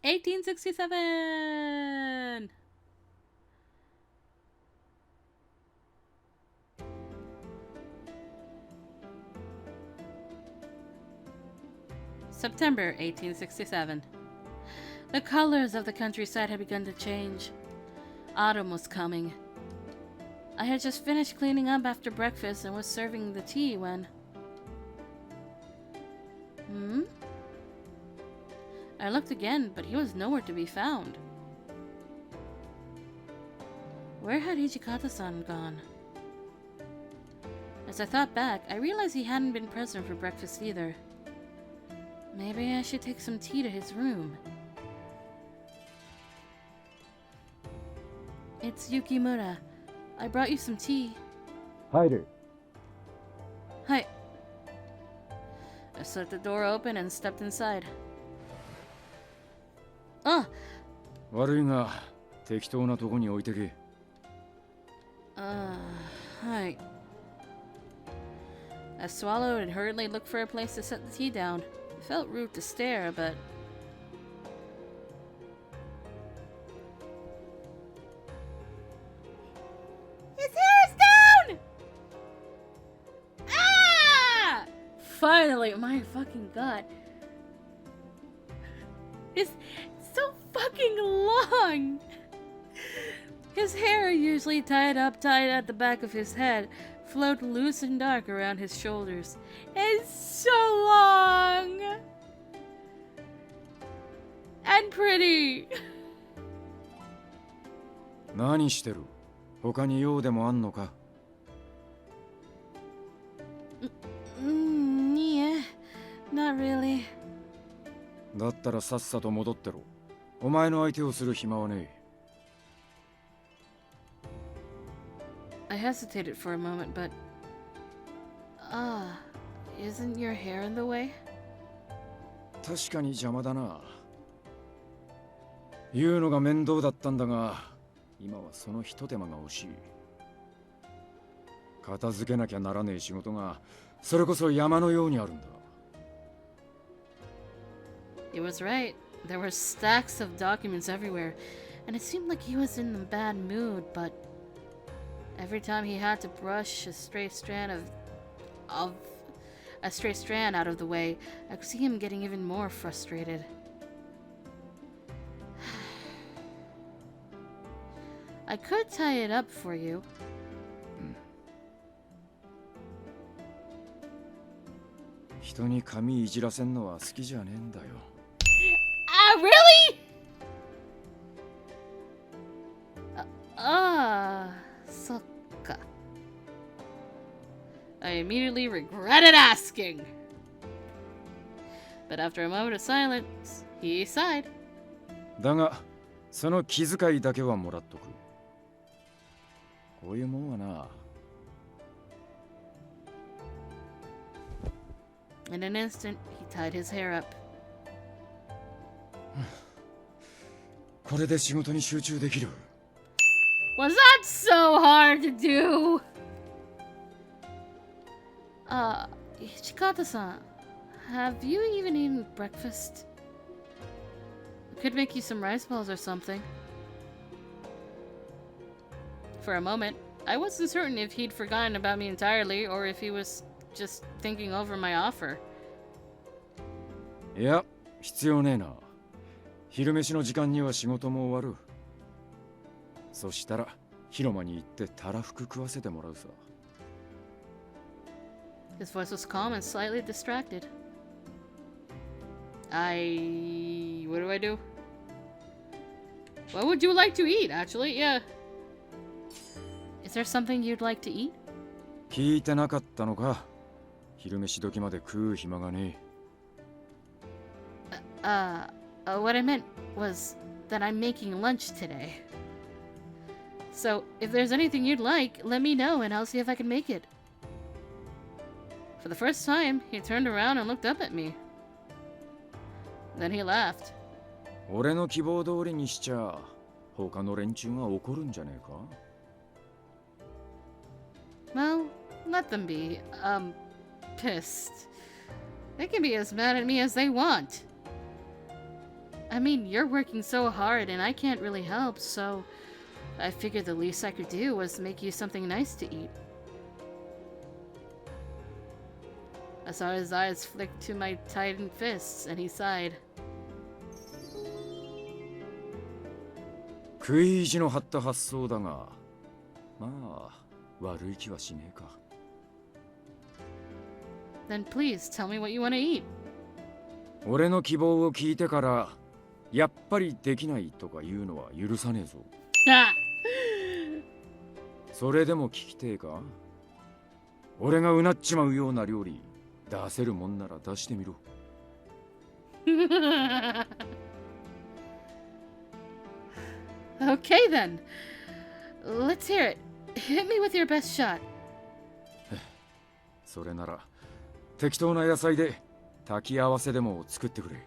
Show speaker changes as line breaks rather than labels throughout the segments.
1867! September 1867. The colors of the countryside had begun to change. Autumn was coming. I had just finished cleaning up after breakfast and was serving the tea when... I looked again, but he was nowhere to be found. Where had Hijikata-san gone? As I thought back, I realized he hadn't been present for breakfast either. Maybe I should take some tea to his room. It's Yukimura. I brought you some tea.
Hider.
Hi. I slit the door open and stepped inside. Ah!
悪いが、適当なとこに置いてけ。
Hi. I swallowed and hurriedly looked for a place to set the tea down. It felt rude to stare, but... His hair is down! Ah! Finally, my fucking god. It's so fucking long! His hair, usually tied up tight at the back of his head, flowed loose and dark around his shoulders. It's so long! And pretty!
何してる？他に用でもあんのか？
Yeah, not really.
だったらさっさと戻ってろ。お前の相手をする暇はねえ。
I hesitated for a moment, but... isn't your hair in the way?
確かに邪魔だな。言うのが面倒だったんだが、今はその一手間が欲しい。片付けなきゃならねえ仕事が、それこそ山のようにあるんだ。
He was right. There were stacks of documents everywhere, and it seemed like he was in a bad mood, but... Every time he had to brush a stray strand out of the way, I could see him getting even more frustrated. I could tie it up for you.
人に髪いじらせんのは好きじゃねえんだよ。
Really? Sokka. I immediately regretted asking. But after a moment of silence, he sighed.
だが、その気遣いだけはもらっとく。こういうもんはな。
In an instant, he tied his hair up.
これで仕事に集中できる。
Was that so hard to do? Hijikata-san, have you even eaten breakfast? I could make you some rice balls or something. For a moment, I wasn't certain if he'd forgotten about me entirely or if he was just thinking over my offer.
いや、必要ねえな。昼飯の時間には仕事も終わる。そしたら広間に行ってたらふく食わせてもらうさ。
His voice was calm and slightly distracted. What do I do? What would you like to eat, actually? Yeah. Is there something you'd like to eat?
聞いてなかったのか。昼飯時まで食う暇がねえ。
What I meant was that I'm making lunch today. So, if there's anything you'd like, let me know and I'll see if I can make it. For the first time, he turned around and looked up at me. Then he laughed.
俺の希望通りにしちゃ、他の連中が怒るんじゃねえか?
Well, let them be, pissed. They can be as mad at me as they want. I mean, you're working so hard and I can't really help, so I figured the least I could do was make you something nice to eat. I saw his eyes flick to my tightened fists, and he sighed.
食い意地の張った発想だが、まあ悪い気はしねえか。
Then please tell me what you want to eat.
俺の希望を聞いてからやっぱりできないとか言うのは許さねえぞ。それでも聞きてえか？俺がうなっちまうような料理出せるもんなら出してみろ。
Okay then. Let's hear it. Hit me with your best shot.
それなら適当な野菜で炊き合わせでも作ってくれ。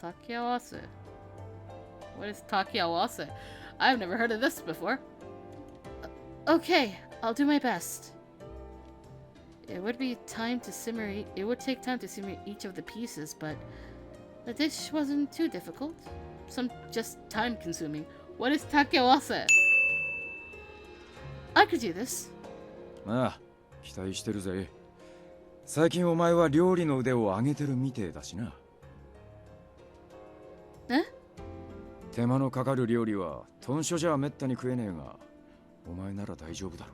Takiawase. What is takiawase? I've never heard of this before. Okay, I'll do my best. It would take time to simmer each of the pieces, but the dish wasn't too difficult. Some just time consuming. What is takiawase? I could do this.
ああ、期待してるぜ。最近お前は料理の腕を上げてるみてえだしな。
え？
手間のかかる料理は豚書じゃめったに食えねえが、お前なら大丈夫だろ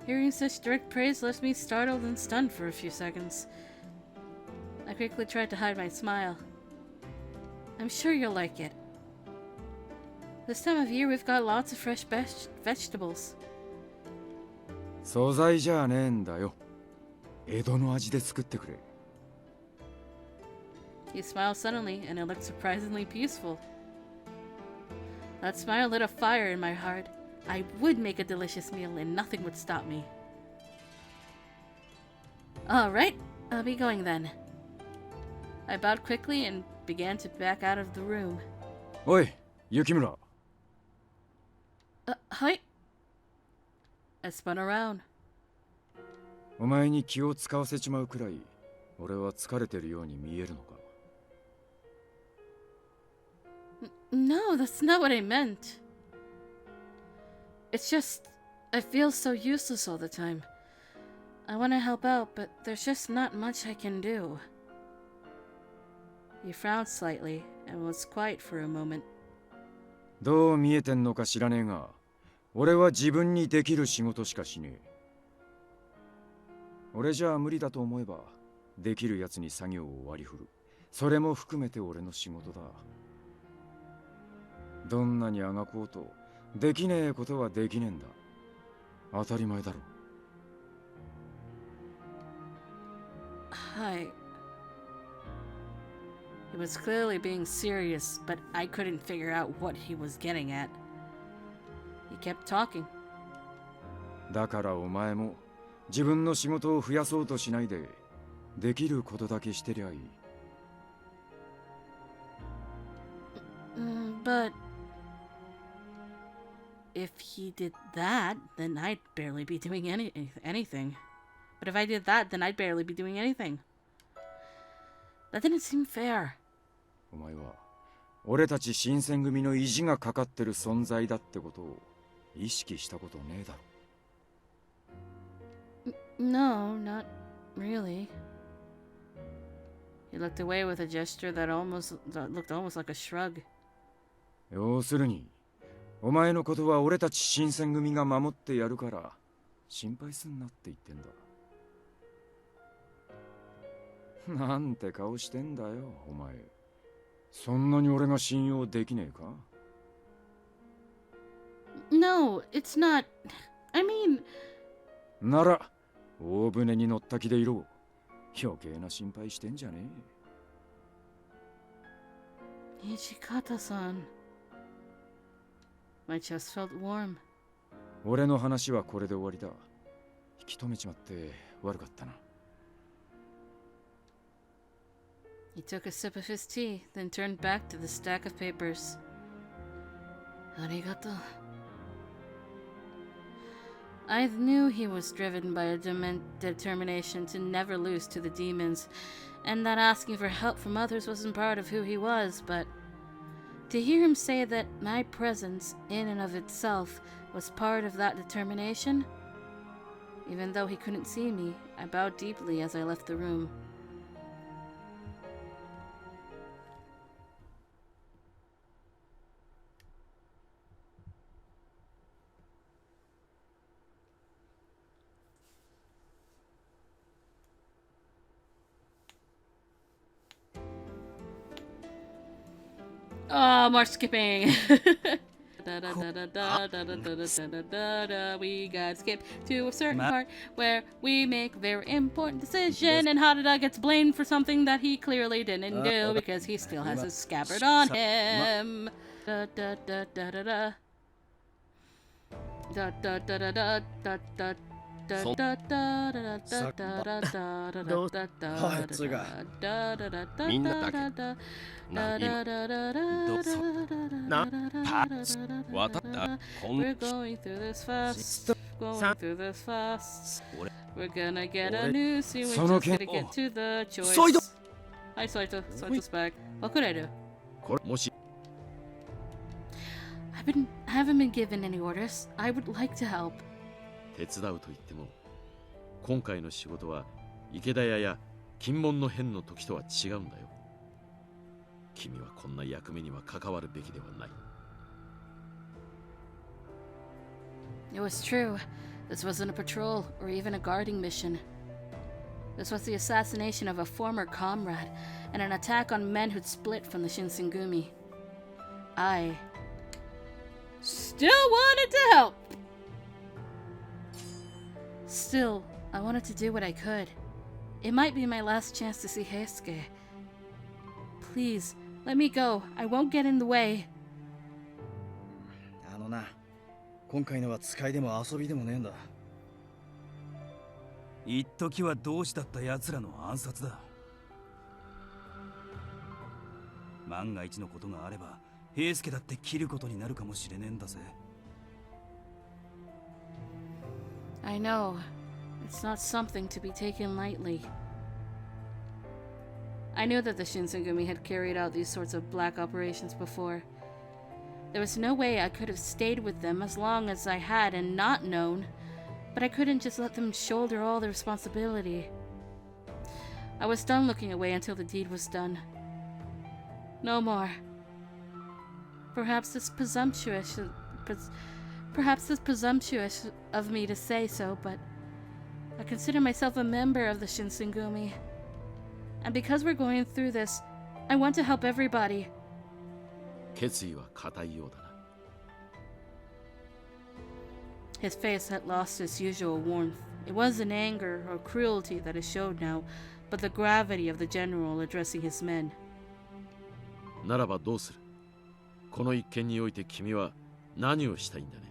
う。
Hearing such direct praise left me startled and stunned for a few seconds. I quickly tried to hide my smile. I'm sure you'll like it. This time of year we've got lots of fresh vegetables.
素材じゃねえんだよ。江戸の味で作ってくれ。
He smiled suddenly, and it looked surprisingly peaceful. That smile lit a fire in my heart. I would make a delicious meal, and nothing would stop me. Alright, I'll be going then. I bowed quickly and began to back out of the room.
おい、雪村。
Hi? I spun around.
お前に気を使わせちまうくらい、俺は疲れてるように見えるのか。
No, that's not what I meant. It's just, I feel so useless all the time. I want to help out, but there's just not much I can do. He frowned slightly and was quiet for a moment.
どう見えてんのか知らねえが、俺は自分にできる仕事しかしねえ。俺じゃあ無理だと思えば、できるやつに作業を割り振る。それも含めて俺の仕事だ。どんなにあがこうと、できねえことはできねえんだ。当たり前だろ。
Hi. He was clearly being serious, but I couldn't figure out what he was getting at. He kept talking.
だからお前も自分の仕事を増やそうとしないで、できることだけしてりゃいい。
But if he did that, then I'd barely be doing anything. But if I did that, then I'd barely be doing anything. That didn't seem fair.
お前は俺たち新選組の意地がかかってる存在だってことを意識したことねえだろ。
No, not really. He looked away with a gesture that looked almost like a shrug.
要するに、お前のことは俺たち新選組が守ってやるから心配すんなって言ってんだ。なんて顔してんだよ、お前。そんなに俺が信用できねえか？
No, it's not. I mean...
なら、大船に乗った気でいろ。余計な心配してんじゃねえ。
Hijikata-san. My chest felt warm.
俺の話はこれで終わりだ。引き止めちまって悪かったな。
He took a sip of his tea, then turned back to the stack of papers. Arigato. I knew he was driven by a determination to never lose to the demons, and that asking for help from others wasn't part of who he was, but to hear him say that my presence, in and of itself, was part of that determination, even though he couldn't see me, I bowed deeply as I left the room. Oh, more skipping. We gotta skip to a certain part where we make a very important decision, and Harada gets blamed for something that he clearly didn't do because he still has his scabbard on him. We're going through this fast. We're gonna get a new scene. We're just gonna get to the choice. Hi, Soito. Soito's back. What could I do? I haven't been given any orders. I would like to help.
手伝うと言っても今回の仕事は池田屋や金門の変の時とは違うんだよ。君はこんな役目には関わるべきではない。
It was true. This wasn't a patrol or even a guarding mission. This was the assassination of a former comrade and an attack on men who'd split from the Shinsengumi. I still wanted to help. Still, I wanted to do what I could. It might be my last chance to see Heisuke. Please, let me go. I won't get in the way.
あのな、今回のは使いでも遊びでもねえんだ。一時は同志だった奴らの暗殺だ。万が一のことがあれば、平助だって切ることになるかもしれねえんだぜ。
I know. It's not something to be taken lightly. I knew that the Shinsengumi had carried out these sorts of black operations before. There was no way I could have stayed with them as long as I had and not known, but I couldn't just let them shoulder all the responsibility. I was done looking away until the deed was done. No more. Perhaps it's presumptuous of me to say so, but I consider myself a member of the Shinsengumi. And because we're going through this, I want to help everybody.
決意は固いようだな。
His face had lost its usual warmth. It wasn't anger or cruelty that it showed now, but the gravity of the general addressing his men.
ならばどうする？この一件において君は何をしたいんだね？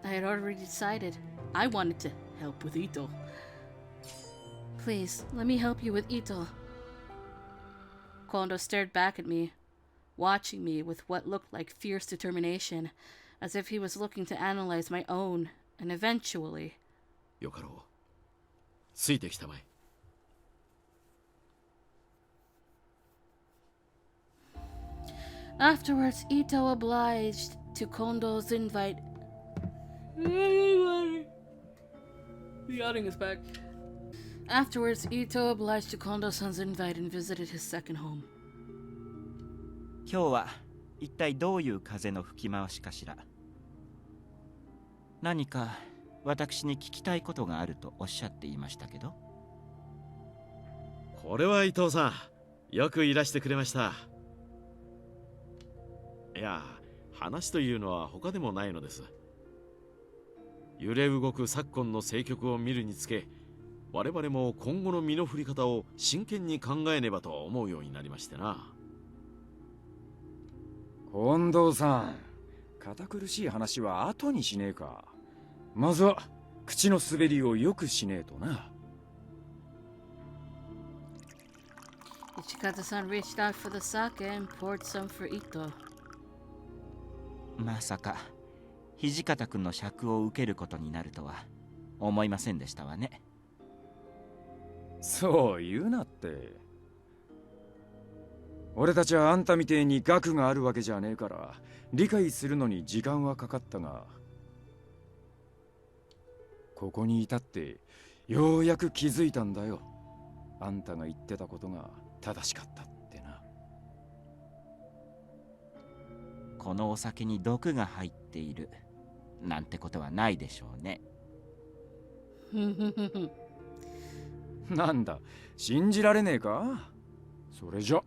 I had already decided. I wanted to help with Itou. Please, let me help you with Itou. Kondo stared back at me, watching me with what looked like fierce determination, as if he was looking to analyze my own, and eventually...
よかろう。ついてきたまえ。
Afterwards, Itou obliged to Kondo's invite. The yachting is back. Afterwards, Itou obliged to Kondo-san's invite and visited his second home.
今日は一体どういう風の吹き回しかしら。何か私に聞きたいことがあるとおっしゃっていましたけど。
これは伊藤さん、よくいらしてくれました。いや、話というのは他でもないのです。揺れ動く昨今の政局を見るにつけ、我々も今後の身の振り方を真剣に考えねばと思うようになりましてな。
近藤さん、堅苦しい話は後にしねえか。まずは口の滑りをよくしねえとな。
Hijikata-san reached out for the sake and poured some for Itou.
まさか土方君の尺を受けることになるとは思いませんでしたわね。
そう言うなって。俺たちはあんたみてえに学があるわけじゃねえから理解するのに時間はかかったが、ここに至ってようやく気づいたんだよ。あんたが言ってたことが正しかったってな。
このお酒に毒が入っているなんてことはないでしょうね。
なんだ、信じられねえか。それじゃ。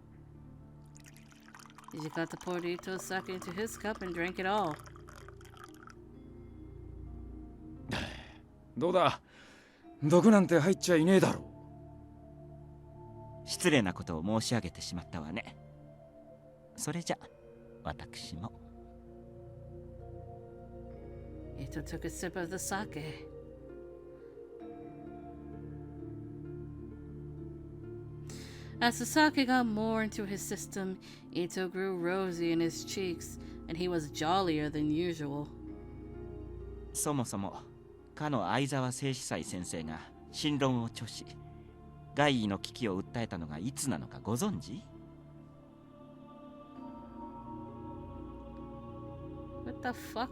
Hijikata poured Itou's sake into his cup and drank it all.
どうだ、毒なんて入っちゃいねえだろ。
失礼なことを申し上げてしまったわね。それじゃ私も。
Itou took a sip of the sake. As the sake got more into his system, Itou grew rosy in his cheeks, and he was jollier than usual.
そもそもかの相沢正史斎先生が新論を著し、外医の危機を訴えたのがいつなのかご存知？
What the fuck?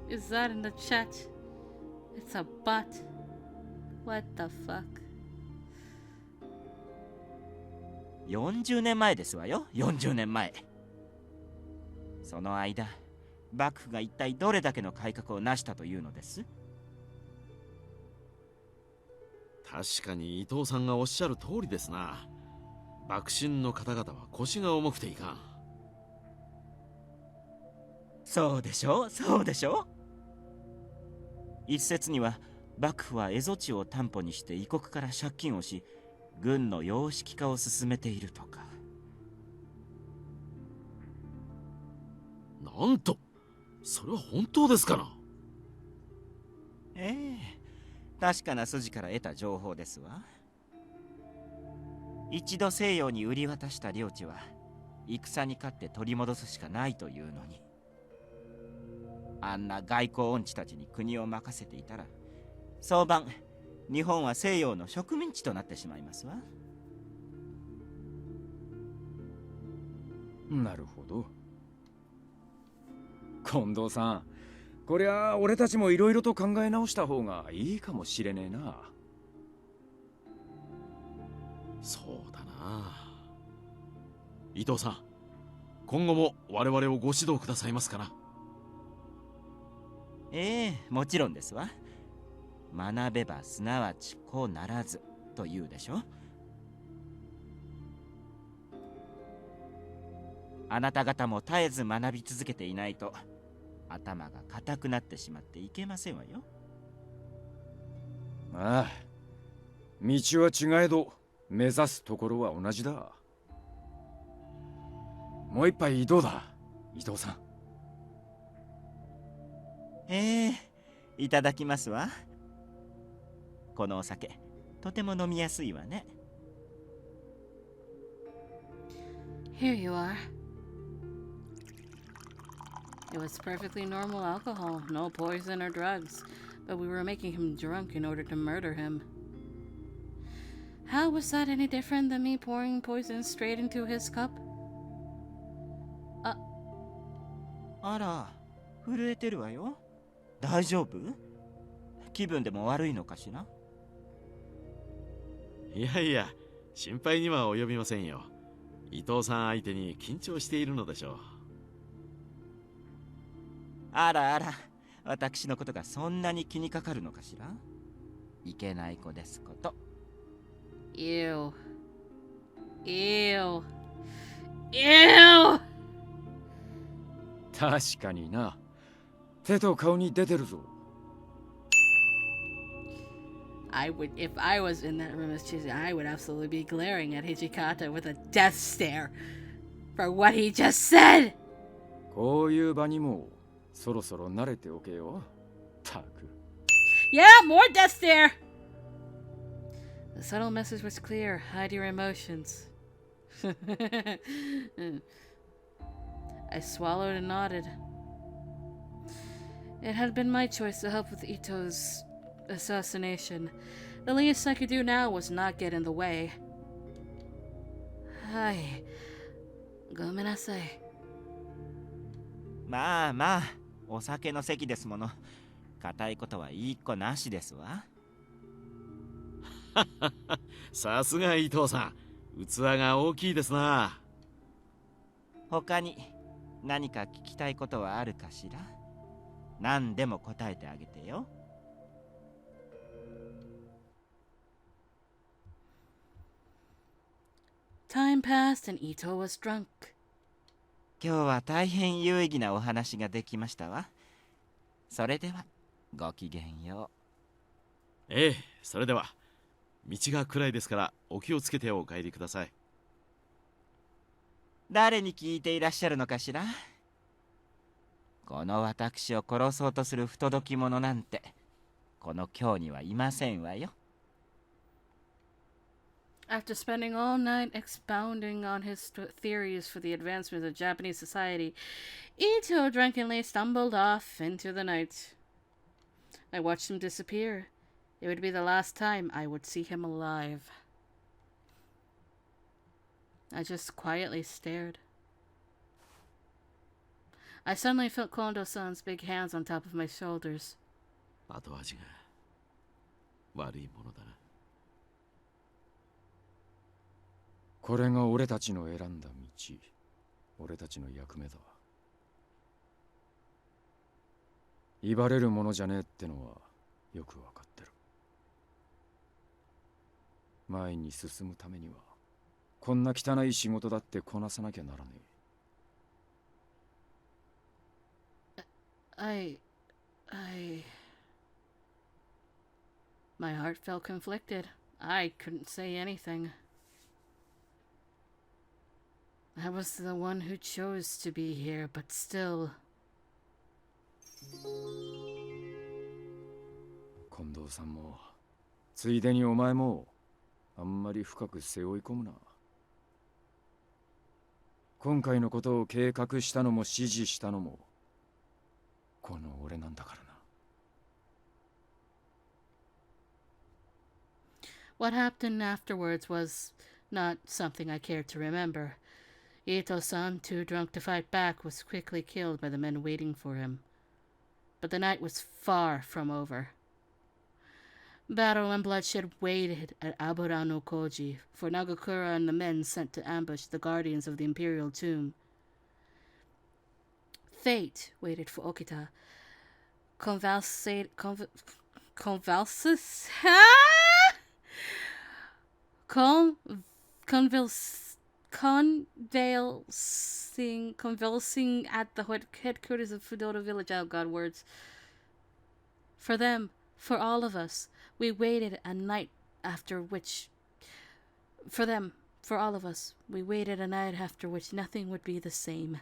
Is that in the chat? It's a bot. What the fuck?
40年前ですわよ、40年前。その間、幕府が一体どれだけの改革を成したというのです？
確かに伊藤さんがおっしゃる通りですな。幕臣の方々は腰が重くていかん。
そうでしょう、そうでしょう。一説には幕府は蝦夷地を担保にして異国から借金をし、軍の様式化を進めているとか。
なんと、それは本当ですかな？
ええ、確かな筋から得た情報ですわ。一度西洋に売り渡した領地は戦に勝って取り戻すしかないというのに、あんな外交音痴たちに国を任せていたら、早晩日本は西洋の植民地となってしまいますわ。
なるほど。近藤さん、こりゃ俺たちもいろいろと考え直した方がいいかもしれねえな。
そうだな。伊藤さん、今後も我々をご指導くださいますかな？
ええ、もちろんですわ。学べばすなわちこうならずというでしょ。あなた方も絶えず学び続けていないと頭が固くなってしまっていけませんわよ。
ああ、道は違えど目指すところは同じだ。もう一杯どうだ、伊藤さん。
いただきますわ。このお酒とても飲みやすいわね。
Here you are. It was perfectly normal alcohol, no poison or drugs, but we were making him drunk in order to murder him. How was that any different than me pouring poison straight into his cup?
あら、震えてるわよ。大丈夫？気分でも悪いのかしら？
いやいや、心配には及びませんよ。伊藤さん相手に緊張しているのでしょう。
あらあら、私のことがそんなに気にかかるのかしら？いけない子ですこと。
Ew. Ew. Ew!
確かにな。手と顔に出てるぞ。
I would, if I was in that room as Chizzy, I would absolutely be glaring at Hijikata with a death stare for what he just said!
こういう場にもそろそろ慣れておけよ。たく。
Yeah, more death stare! The subtle message was clear. Hide your emotions. I swallowed and nodded. It had been my choice to help with Itou's assassination. The least I could do now was not get in the way. Hi. ごめんなさい。
まあまあ、お酒の席ですもの。固いことは一個なしですわ。
さすが伊藤さん、器が大きいですな。
他に何か聞きたいことはあるかしら？何でも答えてあげてよ。
Time passed and Itou was drunk.
今日は大変有意義なお話ができましたわ。それではごきげんよう。
ええ、それでは。道が暗いですからお気をつけてお帰りください。
誰に聞いていらっしゃるのかしら？この私を殺そうとする不届き者なんてこの京にはいませんわよ。
After spending all night expounding on his theories for the advancement of Japanese society, Itou drunkenly stumbled off into the night. I watched him disappear. It would be the last time I would see him alive. I just quietly stared. I suddenly felt Kondo-san's big hands on top of my shoulders.
後味が悪いものだな。
これが俺たちの選んだ道、俺たちの役目だ。威張れるものじゃねえってのはよくわかってる。前に進むためにはこんな汚い仕事だってこなさなきゃならね
え。My heart felt conflicted. I couldn't say anything. I was the one who chose to be here, but still.
近藤さんもついでにお前もあんまり深く背負い込むな。今回のことを計画したのも指示したのもこの俺なんだからな。
What happened afterwards was not something I cared to remember. Itou-san, too drunk to fight back, was quickly killed by the men waiting for him. But the night was far from over. Battle and bloodshed waited at Abura no Koji for Nagakura and the men sent to ambush the guardians of the imperial tomb. Fate waited for Okita. Convulsing at the headquarters of Fudora village. Oh God, words. For them, for all of us, we waited a night after which... For them, for all of us, we waited a night after which nothing would be the same.